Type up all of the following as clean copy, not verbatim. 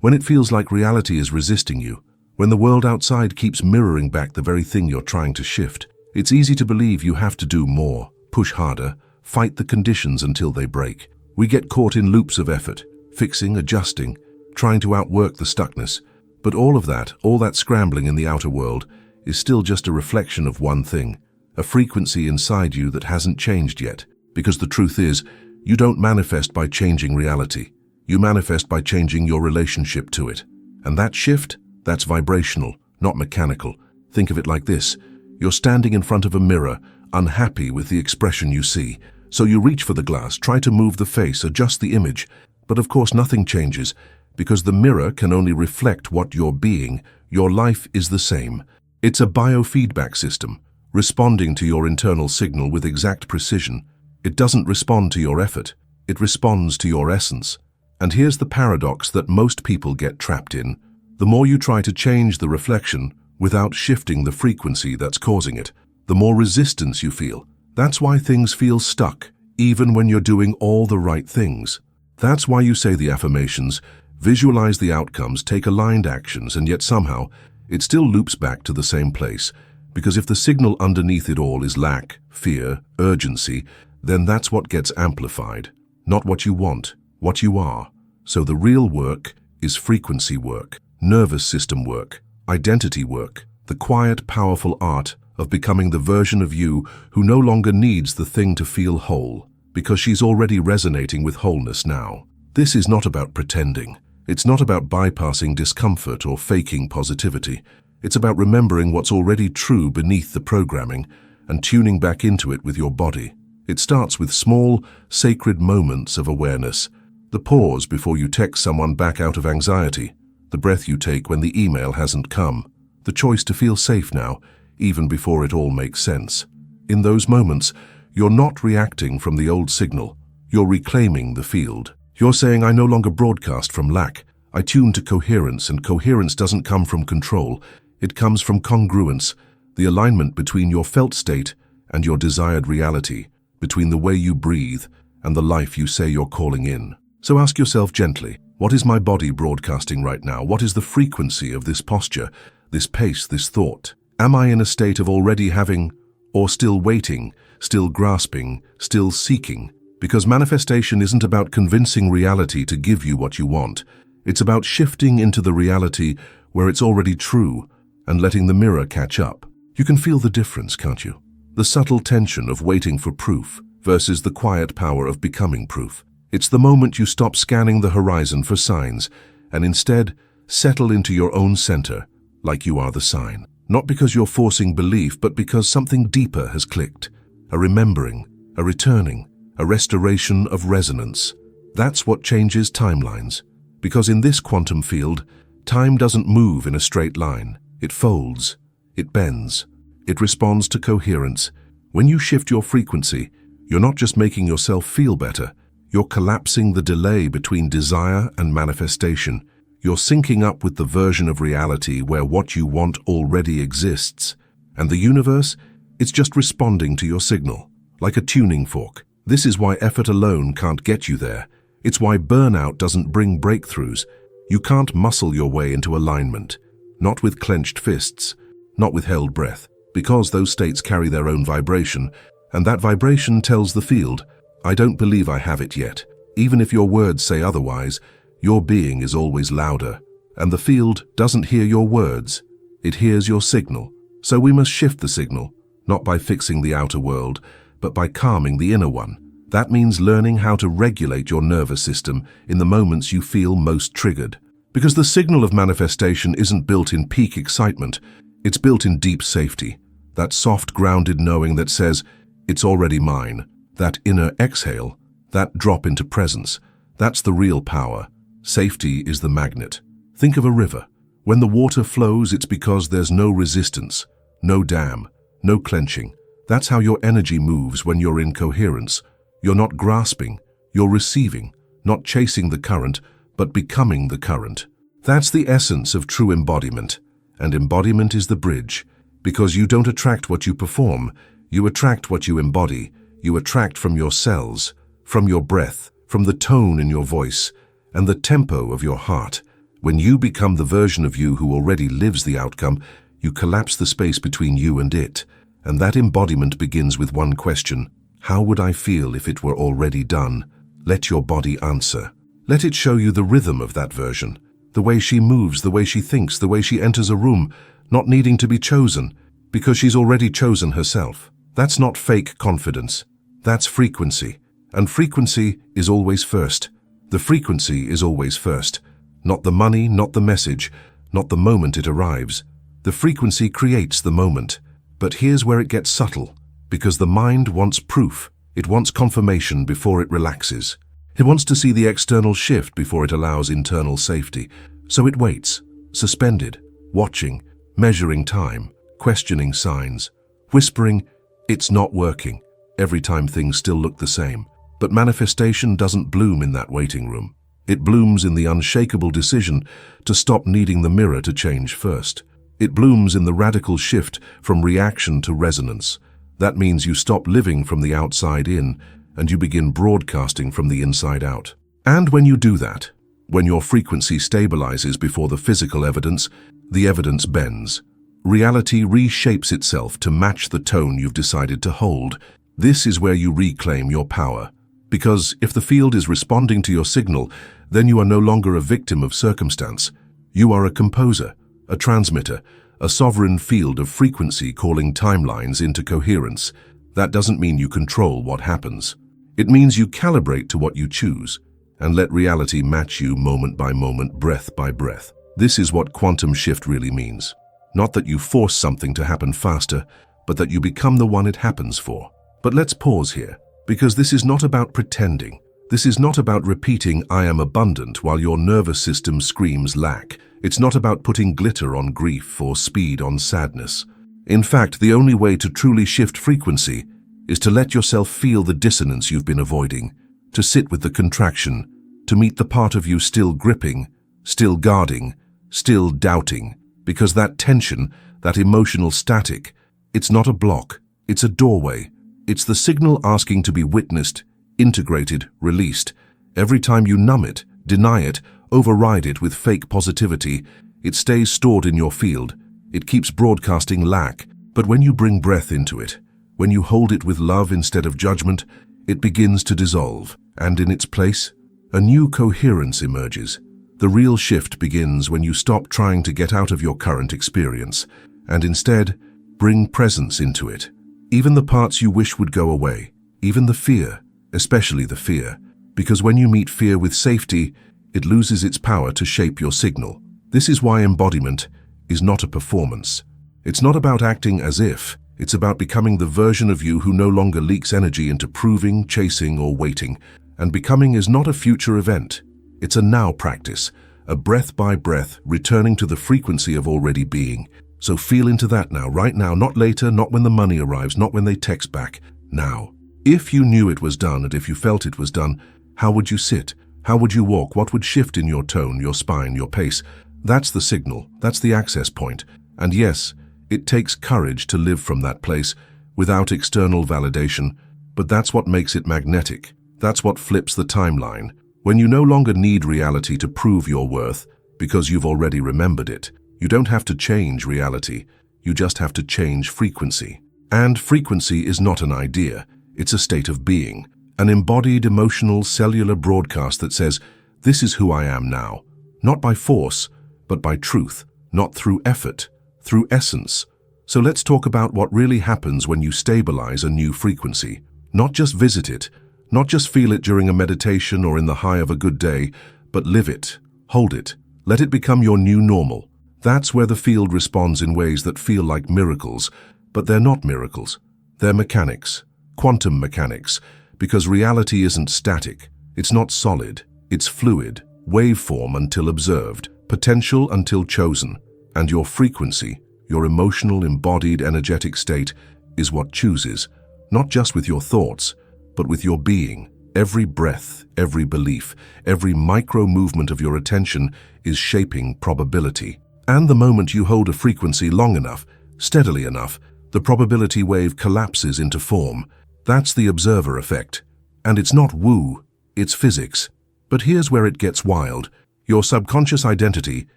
When it feels like reality is resisting you, when the world outside keeps mirroring back the very thing you're trying to shift, it's easy to believe you have to do more, push harder, fight the conditions until they break. We get caught in loops of effort, fixing, adjusting, trying to outwork the stuckness. But all that scrambling in the outer world, is still just a reflection of one thing, a frequency inside you that hasn't changed yet. Because the truth is, you don't manifest by changing reality. You manifest by changing your relationship to it. And that shift, that's vibrational, not mechanical. Think of it like this. You're standing in front of a mirror, unhappy with the expression you see. So you reach for the glass, try to move the face, adjust the image. But of course nothing changes, because the mirror can only reflect what you're being. Your life is the same. It's a biofeedback system, responding to your internal signal with exact precision. It doesn't respond to your effort. It responds to your essence. And here's the paradox that most people get trapped in. The more you try to change the reflection without shifting the frequency that's causing it, the more resistance you feel. That's why things feel stuck, even when you're doing all the right things. That's why you say the affirmations, visualize the outcomes, take aligned actions, and yet somehow it still loops back to the same place. Because if the signal underneath it all is lack, fear, urgency, then that's what gets amplified. Not what you want, what you are. So the real work is frequency work, nervous system work, identity work, the quiet, powerful art of becoming the version of you who no longer needs the thing to feel whole, because she's already resonating with wholeness now. This is not about pretending. It's not about bypassing discomfort or faking positivity. It's about remembering what's already true beneath the programming and tuning back into it with your body. It starts with small, sacred moments of awareness. The pause before you text someone back out of anxiety. The breath you take when the email hasn't come. The choice to feel safe now, even before it all makes sense. In those moments, you're not reacting from the old signal. You're reclaiming the field. You're saying, I no longer broadcast from lack. I tune to coherence, and coherence doesn't come from control. It comes from congruence, the alignment between your felt state and your desired reality, between the way you breathe and the life you say you're calling in. So ask yourself gently, what is my body broadcasting right now? What is the frequency of this posture, this pace, this thought? Am I in a state of already having, or still waiting, still grasping, still seeking? Because manifestation isn't about convincing reality to give you what you want. It's about shifting into the reality where it's already true and letting the mirror catch up. You can feel the difference, can't you? The subtle tension of waiting for proof versus the quiet power of becoming proof. It's the moment you stop scanning the horizon for signs and instead settle into your own center, like you are the sign. Not because you're forcing belief, but because something deeper has clicked. A remembering, a returning, a restoration of resonance. That's what changes timelines. Because in this quantum field, time doesn't move in a straight line. It folds, it bends, it responds to coherence. When you shift your frequency, you're not just making yourself feel better, you're collapsing the delay between desire and manifestation. You're syncing up with the version of reality where what you want already exists. And the universe, it's just responding to your signal, like a tuning fork. This is why effort alone can't get you there. It's why burnout doesn't bring breakthroughs. You can't muscle your way into alignment. Not with clenched fists, not with held breath, because those states carry their own vibration, and that vibration tells the field, I don't believe I have it yet. Even if your words say otherwise, your being is always louder, and the field doesn't hear your words, it hears your signal. So we must shift the signal, not by fixing the outer world, but by calming the inner one. That means learning how to regulate your nervous system in the moments you feel most triggered. Because the signal of manifestation isn't built in peak excitement, it's built in deep safety. That soft, grounded knowing that says, it's already mine. That inner exhale, that drop into presence, that's the real power. Safety is the magnet. Think of a river. When the water flows, it's because there's no resistance, no dam, no clenching. That's how your energy moves when you're in coherence. You're not grasping, you're receiving, not chasing the current, but becoming the current. That's the essence of true embodiment. And embodiment is the bridge. Because you don't attract what you perform, you attract what you embody. You attract from your cells, from your breath, from the tone in your voice, and the tempo of your heart. When you become the version of you who already lives the outcome, you collapse the space between you and it. And that embodiment begins with one question: how would I feel if it were already done? Let your body answer. Let it show you the rhythm of that version, the way she moves, the way she thinks, the way she enters a room, not needing to be chosen, because she's already chosen herself. That's not fake confidence. That's frequency. And frequency is always first. The frequency is always first. Not the money, not the message, not the moment it arrives. The frequency creates the moment. But here's where it gets subtle, because the mind wants proof. It wants confirmation before it relaxes. It wants to see the external shift before it allows internal safety. So it waits, suspended, watching, measuring time, questioning signs, whispering, "It's not working," every time things still look the same. But manifestation doesn't bloom in that waiting room. It blooms in the unshakable decision to stop needing the mirror to change first. It blooms in the radical shift from reaction to resonance. That means you stop living from the outside in, and you begin broadcasting from the inside out. And when you do that, when your frequency stabilizes before the physical evidence, the evidence bends. Reality reshapes itself to match the tone you've decided to hold. This is where you reclaim your power. Because if the field is responding to your signal, then you are no longer a victim of circumstance. You are a composer, a transmitter, a sovereign field of frequency calling timelines into coherence. That doesn't mean you control what happens. It means you calibrate to what you choose and let reality match you moment by moment, breath by breath. This is what quantum shift really means. Not that you force something to happen faster, but that you become the one it happens for. But let's pause here, because this is not about pretending. This is not about repeating "I am abundant" while your nervous system screams lack. It's not about putting glitter on grief or speed on sadness. In fact, the only way to truly shift frequency is to let yourself feel the dissonance you've been avoiding, to sit with the contraction, to meet the part of you still gripping, still guarding, still doubting. Because that tension, that emotional static, it's not a block, it's a doorway. It's the signal asking to be witnessed, integrated, released. Every time you numb it, deny it, override it with fake positivity, it stays stored in your field. It keeps broadcasting lack. But when you bring breath into it, when you hold it with love instead of judgment, it begins to dissolve. And in its place, a new coherence emerges. The real shift begins when you stop trying to get out of your current experience and instead bring presence into it. Even the parts you wish would go away, even the fear, especially the fear, because when you meet fear with safety, it loses its power to shape your signal. This is why embodiment is not a performance. It's not about acting as if, it's about becoming the version of you who no longer leaks energy into proving, chasing, or waiting. And becoming is not a future event. It's a now practice, a breath by breath, returning to the frequency of already being. So feel into that now, right now, not later, not when the money arrives, not when they text back, now. If you knew it was done and if you felt it was done, how would you sit? How would you walk? What would shift in your tone, your spine, your pace? That's the signal, that's the access point. And yes, it takes courage to live from that place without external validation, but that's what makes it magnetic. That's what flips the timeline. When you no longer need reality to prove your worth because you've already remembered it. You don't have to change reality, you just have to change frequency. And frequency is not an idea, it's a state of being. An embodied, emotional, cellular broadcast that says, this is who I am now. Not by force, but by truth. Not through effort, through essence. So let's talk about what really happens when you stabilize a new frequency. Not just visit it, not just feel it during a meditation or in the high of a good day, but live it, hold it, let it become your new normal. That's where the field responds in ways that feel like miracles, but they're not miracles. They're mechanics, quantum mechanics, because reality isn't static. It's not solid. It's fluid, waveform until observed, potential until chosen. And your frequency, your emotional, embodied, energetic state, is what chooses, not just with your thoughts, but with your being. Every breath, every belief, every micro movement of your attention is shaping probability. And the moment you hold a frequency long enough, steadily enough, the probability wave collapses into form. That's the observer effect. And it's not woo, it's physics. But here's where it gets wild. Your subconscious identity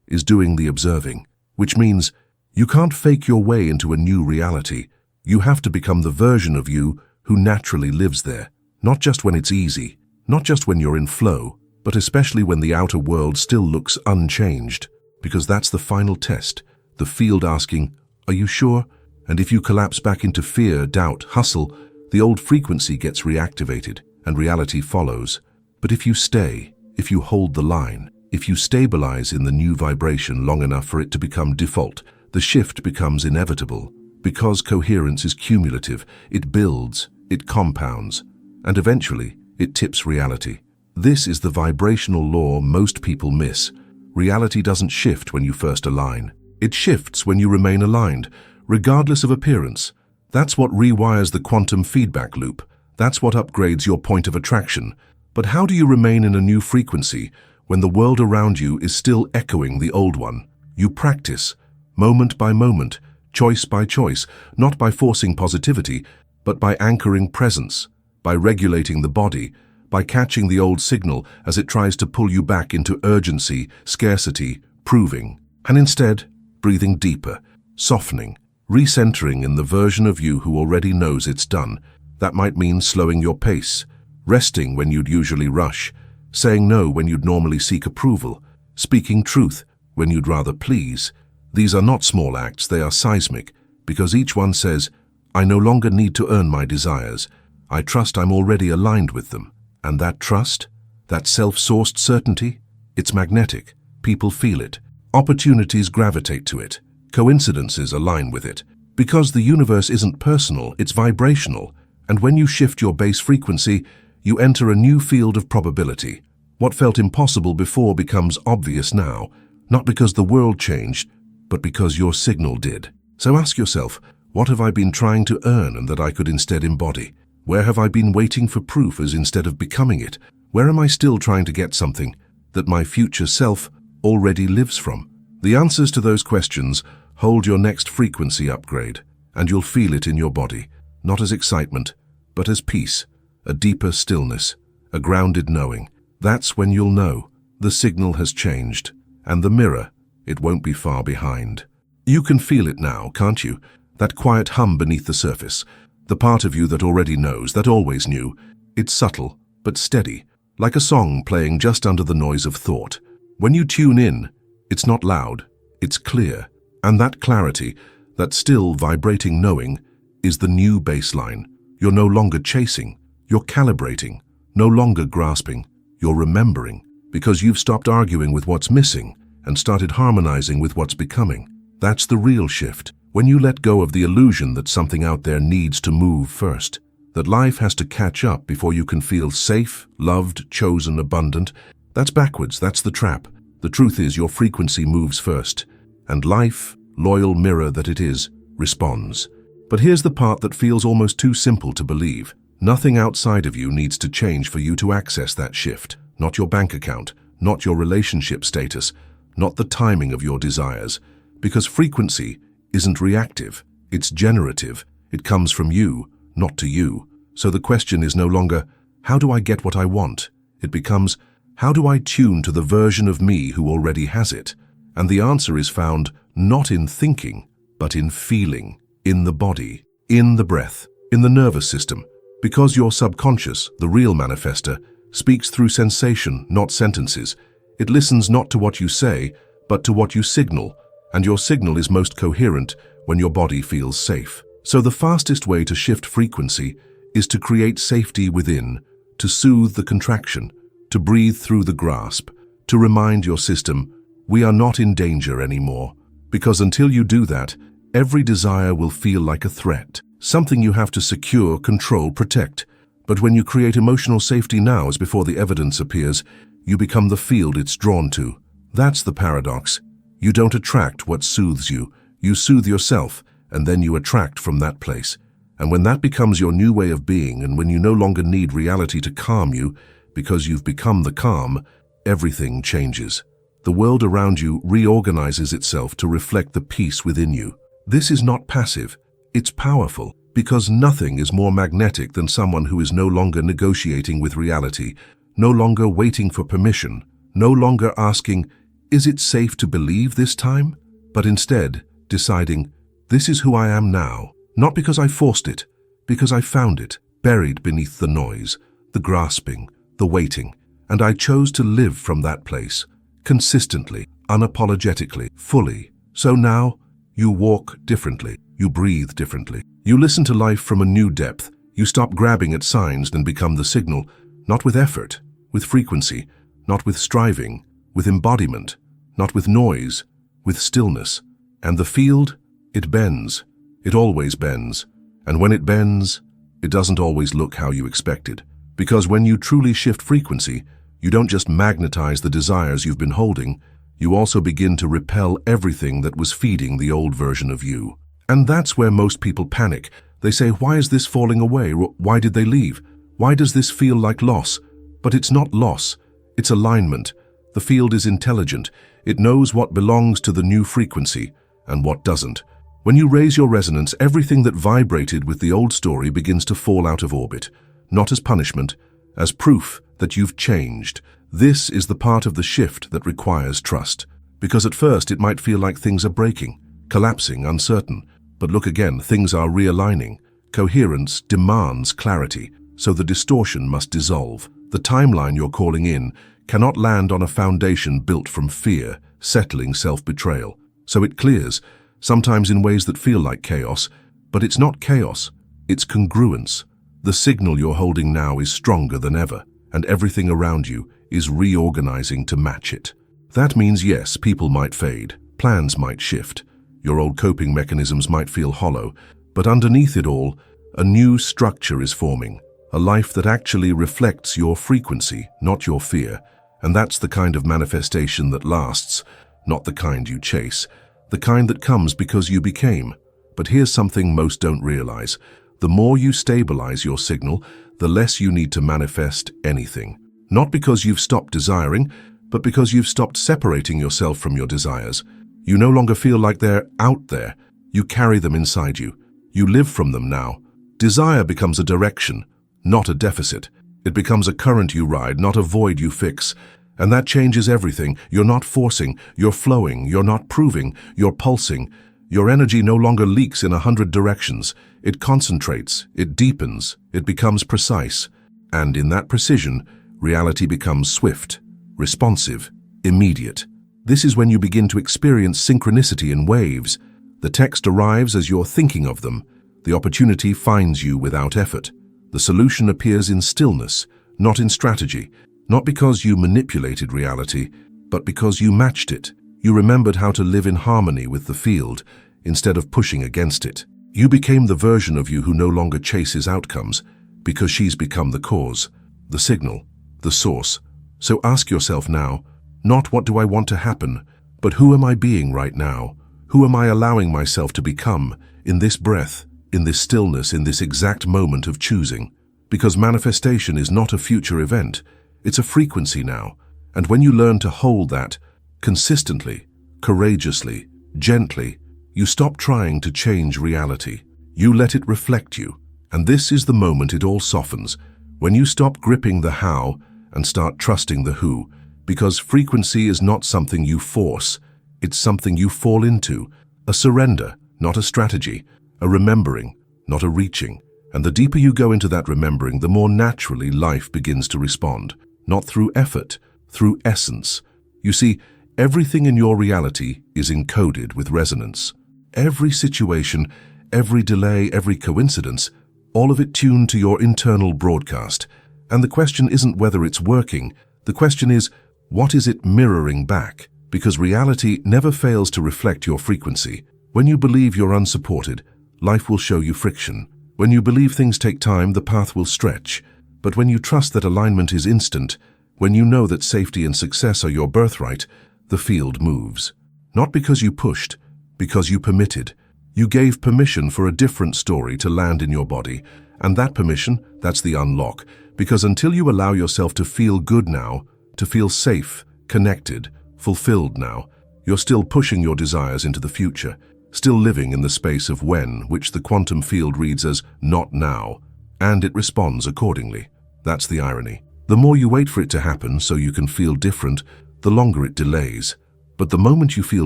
is doing the observing, which means you can't fake your way into a new reality. You have to become the version of you who naturally lives there, not just when it's easy, not just when you're in flow, but especially when the outer world still looks unchanged, because that's the final test, the field asking, "Are you sure?" And if you collapse back into fear, doubt, hustle, the old frequency gets reactivated and reality follows. But if you stay, if you hold the line, if you stabilize in the new vibration long enough for it to become default, the shift becomes inevitable. Because coherence is cumulative, it builds, it compounds, and eventually it tips reality. This is the vibrational law most people miss. Reality doesn't shift when you first align. It shifts when you remain aligned, regardless of appearance. That's what rewires the quantum feedback loop. That's what upgrades your point of attraction. But how do you remain in a new frequency when the world around you is still echoing the old one? You practice, moment by moment, choice by choice, not by forcing positivity, but by anchoring presence, by regulating the body, by catching the old signal as it tries to pull you back into urgency, scarcity, proving, and instead breathing deeper, softening, recentering in the version of you who already knows it's done. That might mean slowing your pace, resting when you'd usually rush, saying no when you'd normally seek approval, speaking truth when you'd rather please. These are not small acts, they are seismic, because each one says, "I no longer need to earn my desires. I trust I'm already aligned with them." And that trust, that self-sourced certainty, it's magnetic. People feel it. Opportunities gravitate to it. Coincidences align with it. Because the universe isn't personal, it's vibrational. And when you shift your base frequency, you enter a new field of probability. What felt impossible before becomes obvious now, not because the world changed, but because your signal did. So ask yourself, what have I been trying to earn and that I could instead embody? Where have I been waiting for proof as instead of becoming it? Where am I still trying to get something that my future self already lives from? The answers to those questions hold your next frequency upgrade, and you'll feel it in your body, not as excitement, but as peace, a deeper stillness, a grounded knowing. That's when you'll know the signal has changed, and the mirror, it won't be far behind. You can feel it now, can't you? That quiet hum beneath the surface. The part of you that already knows, that always knew. It's subtle, but steady, like a song playing just under the noise of thought. When you tune in, it's not loud, it's clear. And that clarity, that still vibrating knowing, is the new baseline. You're no longer chasing, you're calibrating, no longer grasping, you're remembering, because you've stopped arguing with what's missing and started harmonizing with what's becoming. That's the real shift. When you let go of the illusion that something out there needs to move first, that life has to catch up before you can feel safe, loved, chosen, abundant, that's backwards, that's the trap. The truth is your frequency moves first, and life, loyal mirror that it is, responds. But here's the part that feels almost too simple to believe. Nothing outside of you needs to change for you to access that shift. Not your bank account, not your relationship status, not the timing of your desires. Because frequency isn't reactive, it's generative. It comes from you, not to you. So the question is no longer, how do I get what I want? It becomes, how do I tune to the version of me who already has it? And the answer is found not in thinking, but in feeling, in the body, in the breath, in the nervous system. Because your subconscious, the real manifester, speaks through sensation, not sentences. It listens not to what you say, but to what you signal. And your signal is most coherent when your body feels safe. So the fastest way to shift frequency is to create safety within, to soothe the contraction, to breathe through the grasp, to remind your system, we are not in danger anymore. Because until you do that, every desire will feel like a threat, something you have to secure, control, protect. But when you create emotional safety now as before the evidence appears, you become the field it's drawn to. That's the paradox. You don't attract what soothes you. You soothe yourself, and then you attract from that place. And when that becomes your new way of being, and when you no longer need reality to calm you, because you've become the calm, everything changes. The world around you reorganizes itself to reflect the peace within you. This is not passive, it's powerful, because nothing is more magnetic than someone who is no longer negotiating with reality, no longer waiting for permission, no longer asking, "Is it safe to believe this time?" but instead deciding, "This is who I am now, not because I forced it, because I found it, buried beneath the noise, the grasping, the waiting, and I chose to live from that place, consistently, unapologetically, fully. So now, you walk differently, you breathe differently, you listen to life from a new depth, you stop grabbing at signs and become the signal, not with effort, with frequency, not with striving, with embodiment, not with noise, with stillness. And the field, it bends. It always bends. And when it bends, it doesn't always look how you expected. Because when you truly shift frequency, you don't just magnetize the desires you've been holding, you also begin to repel everything that was feeding the old version of you. And that's where most people panic. They say, "Why is this falling away? Why did they leave? Why does this feel like loss?" But it's not loss, it's alignment. The field is intelligent. It knows what belongs to the new frequency and what doesn't. When you raise your resonance, everything that vibrated with the old story begins to fall out of orbit, not as punishment, as proof that you've changed. This is the part of the shift that requires trust. Because at first it might feel like things are breaking, collapsing, uncertain. But look again, things are realigning. Coherence demands clarity, so the distortion must dissolve. The timeline you're calling in cannot land on a foundation built from fear, settling self-betrayal. So it clears, sometimes in ways that feel like chaos, but it's not chaos, it's congruence. The signal you're holding now is stronger than ever, and everything around you is reorganizing to match it. That means yes, people might fade, plans might shift, your old coping mechanisms might feel hollow, but underneath it all, a new structure is forming, a life that actually reflects your frequency, not your fear. And that's the kind of manifestation that lasts, not the kind you chase, the kind that comes because you became. But here's something most don't realize. The more you stabilize your signal, the less you need to manifest anything. Not because you've stopped desiring, but because you've stopped separating yourself from your desires. You no longer feel like they're out there. You carry them inside you. You live from them now. Desire becomes a direction, not a deficit. It becomes a current you ride, not a void you fix. And that changes everything. You're not forcing, you're flowing, you're not proving, you're pulsing. Your energy no longer leaks in 100 directions. It concentrates, it deepens, it becomes precise. And in that precision, reality becomes swift, responsive, immediate. This is when you begin to experience synchronicity in waves. The text arrives as you're thinking of them. The opportunity finds you without effort. The solution appears in stillness, not in strategy. Not because you manipulated reality, but because you matched it. You remembered how to live in harmony with the field, instead of pushing against it. You became the version of you who no longer chases outcomes, because she's become the cause, the signal, the source. So ask yourself now, not what do I want to happen, but who am I being right now? Who am I allowing myself to become, in this breath, in this stillness, in this exact moment of choosing? Because manifestation is not a future event, it's a frequency now. And when you learn to hold that, consistently, courageously, gently, you stop trying to change reality. You let it reflect you. And this is the moment it all softens, when you stop gripping the how and start trusting the who. Because frequency is not something you force, it's something you fall into. A surrender, not a strategy. A remembering, not a reaching. And the deeper you go into that remembering, the more naturally life begins to respond. Not through effort, through essence. You see, everything in your reality is encoded with resonance. Every situation, every delay, every coincidence, all of it tuned to your internal broadcast. And the question isn't whether it's working, the question is, what is it mirroring back? Because reality never fails to reflect your frequency. When you believe you're unsupported, life will show you friction. When you believe things take time, the path will stretch. But when you trust that alignment is instant, when you know that safety and success are your birthright, the field moves. Not because you pushed, because you permitted. You gave permission for a different story to land in your body. And that permission, that's the unlock. Because until you allow yourself to feel good now, to feel safe, connected, fulfilled now, you're still pushing your desires into the future, still living in the space of when, which the quantum field reads as not now, and it responds accordingly. That's the irony. The more you wait for it to happen so you can feel different, the longer it delays. But the moment you feel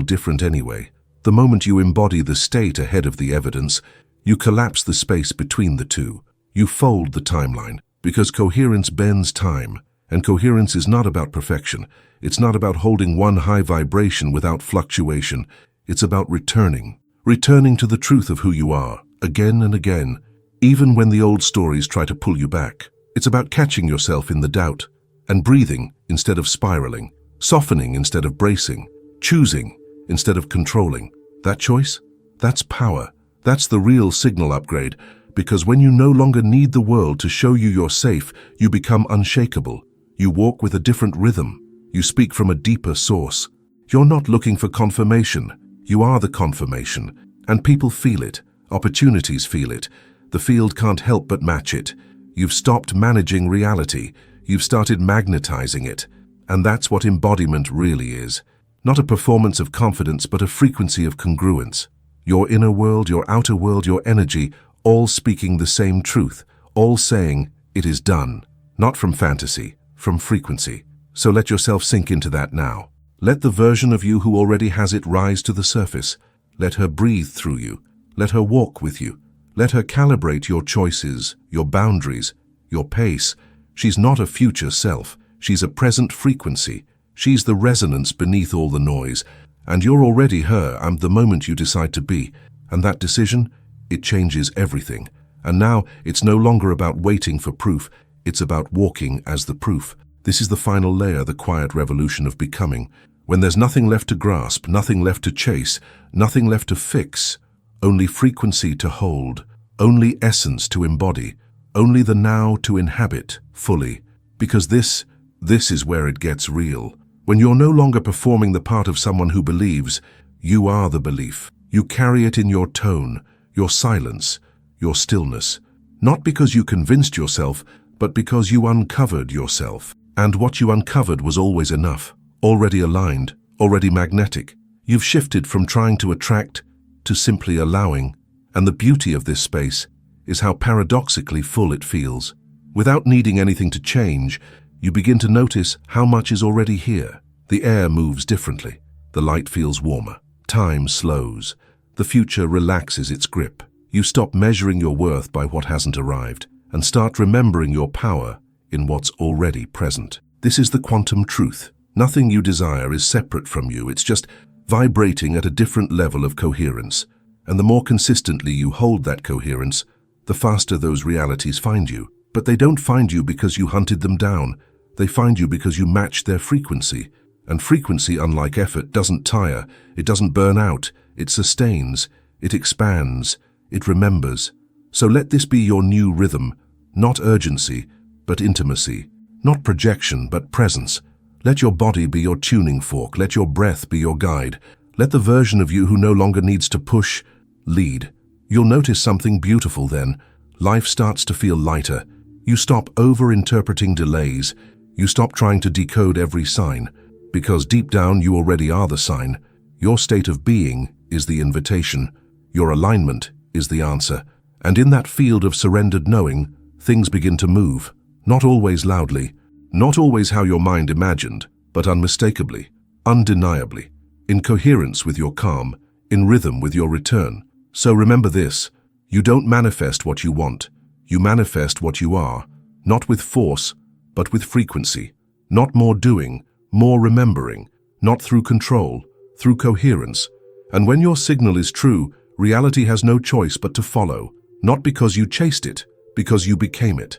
different anyway, the moment you embody the state ahead of the evidence, you collapse the space between the two. You fold the timeline, because coherence bends time, and coherence is not about perfection. It's not about holding one high vibration without fluctuation. It's about returning to the truth of who you are, again and again, even when the old stories try to pull you back. It's about catching yourself in the doubt, and breathing instead of spiraling, softening instead of bracing, choosing instead of controlling. That choice? That's power. That's the real signal upgrade, because when you no longer need the world to show you you're safe, you become unshakable. You walk with a different rhythm. You speak from a deeper source. You're not looking for confirmation. You are the confirmation. And people feel it. Opportunities feel it. The field can't help but match it. You've stopped managing reality. You've started magnetizing it. And that's what embodiment really is. Not a performance of confidence, but a frequency of congruence. Your inner world, your outer world, your energy, all speaking the same truth, all saying, it is done. Not from fantasy, from frequency. So let yourself sink into that now. Let the version of you who already has it rise to the surface. Let her breathe through you. Let her walk with you. Let her calibrate your choices, your boundaries, your pace. She's not a future self. She's a present frequency. She's the resonance beneath all the noise. And you're already her and the moment you decide to be. And that decision, it changes everything. And now it's no longer about waiting for proof. It's about walking as the proof. This is the final layer, the quiet revolution of becoming. When there's nothing left to grasp, nothing left to chase, nothing left to fix, only frequency to hold, only essence to embody, only the now to inhabit fully. Because this is where it gets real. When you're no longer performing the part of someone who believes, you are the belief. You carry it in your tone, your silence, your stillness. Not because you convinced yourself, but because you uncovered yourself. And what you uncovered was always enough, already aligned, already magnetic. You've shifted from trying to attract to simply allowing. And the beauty of this space is how paradoxically full it feels. Without needing anything to change, you begin to notice how much is already here. The air moves differently. The light feels warmer. Time slows. The future relaxes its grip. You stop measuring your worth by what hasn't arrived and start remembering your power in what's already present. This is the quantum truth. Nothing you desire is separate from you. It's just vibrating at a different level of coherence. And the more consistently you hold that coherence, the faster those realities find you. But they don't find you because you hunted them down. They find you because you match their frequency. And frequency, unlike effort, doesn't tire. It doesn't burn out. It sustains. It expands. It remembers. So let this be your new rhythm. Not urgency, but intimacy. Not projection, but presence. Let your body be your tuning fork. Let your breath be your guide. Let the version of you who no longer needs to push, lead. You'll notice something beautiful then. Life starts to feel lighter. You stop over-interpreting delays. You stop trying to decode every sign. Because deep down you already are the sign. Your state of being is the invitation. Your alignment is the answer. And in that field of surrendered knowing, things begin to move. Not always loudly, not always how your mind imagined, but unmistakably, undeniably, in coherence with your calm, in rhythm with your return. So remember this, you don't manifest what you want, you manifest what you are, not with force, but with frequency, not more doing, more remembering, not through control, through coherence. And when your signal is true, reality has no choice but to follow, not because you chased it, because you became it.